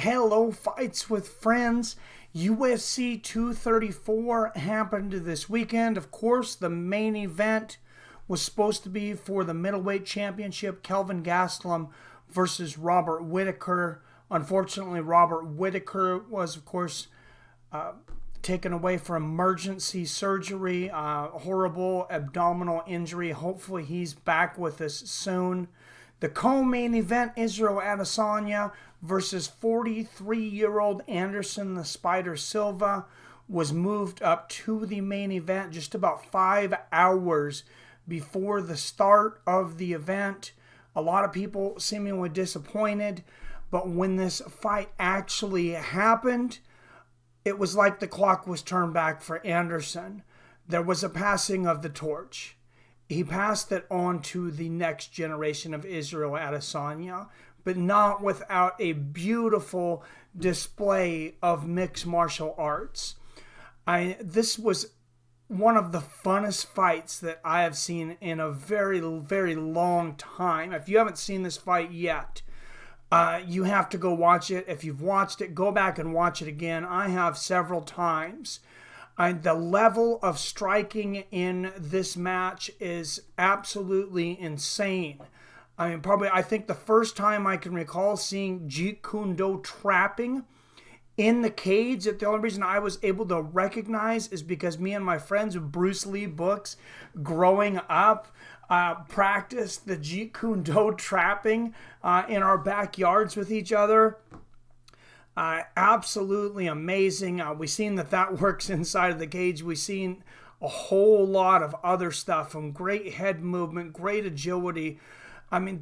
Hello, Fights with Friends. UFC 234 happened this weekend. Of course, the main event was supposed to be for the middleweight championship, Kelvin Gastelum versus Robert Whittaker. Unfortunately, Robert Whittaker was, of course, taken away for emergency surgery, horrible abdominal injury. Hopefully, he's back with us soon. The co-main event, Israel Adesanya versus 43-year-old Anderson the Spider Silva, was moved up to the main event just about 5 hours before the start of the event. A lot of people seemingly disappointed, but when this fight actually happened, it was like the clock was turned back for Anderson. There was a passing of the torch. He passed it on to the next generation of Israel Adesanya, but not without a beautiful display of mixed martial arts. This was one of the funnest fights that I have seen in a very, very long time. If you haven't seen this fight yet, you have to go watch it. If you've watched it, go back and watch it again. I have several times. The level of striking in this match is absolutely insane. I think the first time I can recall seeing Jeet Kune Do trapping in the cage, the only reason I was able to recognize is because me and my friends with Bruce Lee books growing up practiced the Jeet Kune Do trapping in our backyards with each other. Absolutely amazing. We've seen that works inside of the cage. We've seen a whole lot of other stuff, from great head movement, great agility.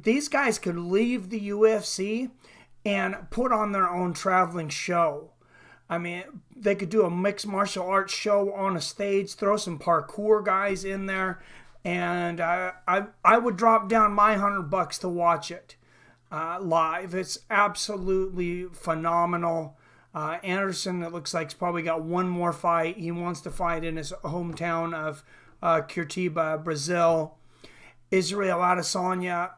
These guys could leave the UFC and put on their own traveling show. They could do a mixed martial arts show on a stage, throw some parkour guys in there, and I would drop down my $100 to watch it live. It's absolutely phenomenal. Anderson, it looks like, he's probably got one more fight. He wants to fight in his hometown of Curitiba, Brazil. Israel Adesanya,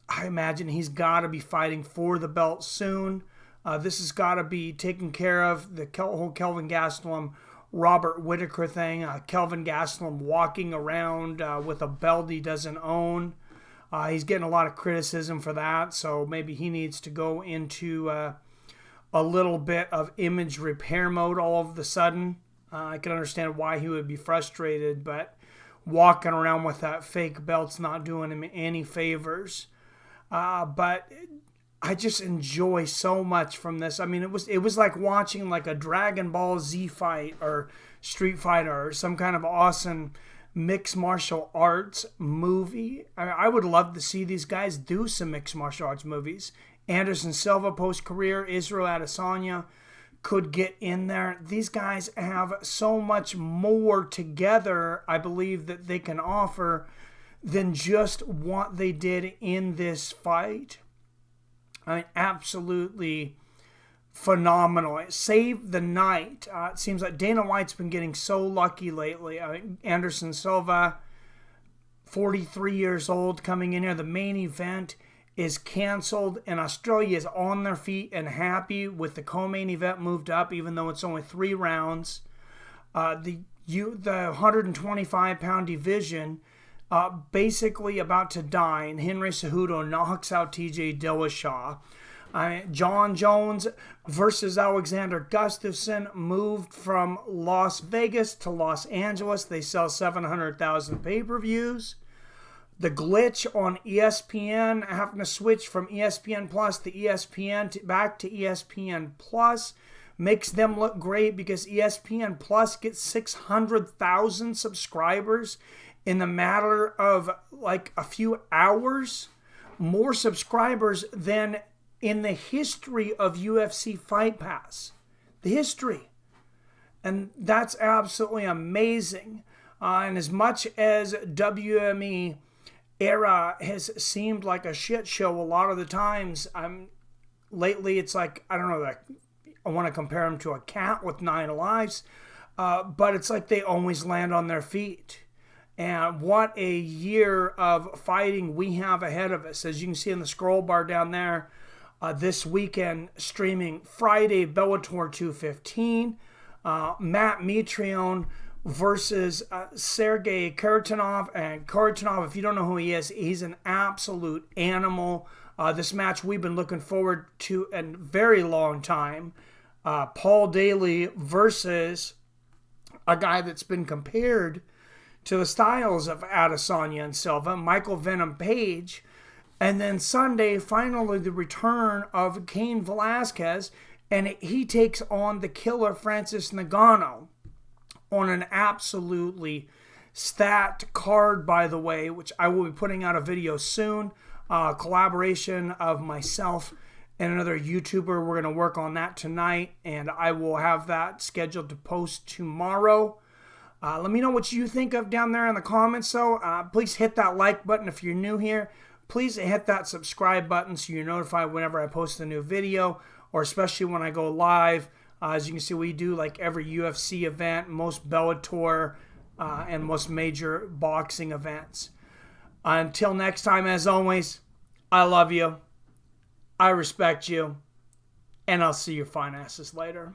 I imagine he's got to be fighting for the belt soon. This has got to be taken care of. The whole Kelvin Gastelum, Robert Whittaker thing. Kelvin Gastelum walking around with a belt he doesn't own. He's getting a lot of criticism for that, so maybe he needs to go into a little bit of image repair mode all of a sudden. I can understand why he would be frustrated, but walking around with that fake belt's not doing him any favors. But I just enjoy so much from this. It was like watching like a Dragon Ball Z fight or Street Fighter or some kind of awesome mixed martial arts movie. I would love to see these guys do some mixed martial arts movies. Anderson Silva post-career, Israel Adesanya could get in there. These guys have so much more together, I believe, that they can offer than just what they did in this fight. Absolutely phenomenal. It saved the night. It seems like Dana White's been getting so lucky lately. Anderson Silva, 43 years old, coming in here. The main event is canceled, and Australia is on their feet and happy with the co-main event moved up, even though it's only 3 rounds. The 125-pound division basically about to die, and Henry Cejudo knocks out TJ Dillashaw. John Jones versus Alexander Gustafsson moved from Las Vegas to Los Angeles. They sell 700,000 pay-per-views. The glitch on ESPN, having to switch from ESPN Plus to ESPN back to ESPN Plus, makes them look great because ESPN Plus gets 600,000 subscribers in the matter of like a few hours. More subscribers than in the history of UFC Fight Pass. The history. And that's absolutely amazing. And as much as WME era has seemed like a shit show a lot of the times, lately it's like, I don't know, like, I want to compare them to a cat with 9 lives, but it's like they always land on their feet. And what a year of fighting we have ahead of us. As you can see in the scroll bar down there, this weekend streaming Friday Bellator 215. Matt Mitrione versus Sergei Karitinov. And Karitinov, if you don't know who he is, he's an absolute animal. This match we've been looking forward to a very long time. Paul Daly versus a guy that's been compared to the styles of Adesanya and Silva, Michael Venom Page. And then Sunday, finally the return of Cain Velasquez, and he takes on the killer Francis Ngannou on an absolutely stacked card, by the way, which I will be putting out a video soon. Collaboration of myself and another YouTuber. We're going to work on that tonight, and I will have that scheduled to post tomorrow. Let me know what you think of down there in the comments. So please hit that like button if you're new here. Please hit that subscribe button so you're notified whenever I post a new video, or especially when I go live. As you can see, we do like every UFC event, most Bellator, and most major boxing events. Until next time, as always, I love you, I respect you, and I'll see your fine asses later.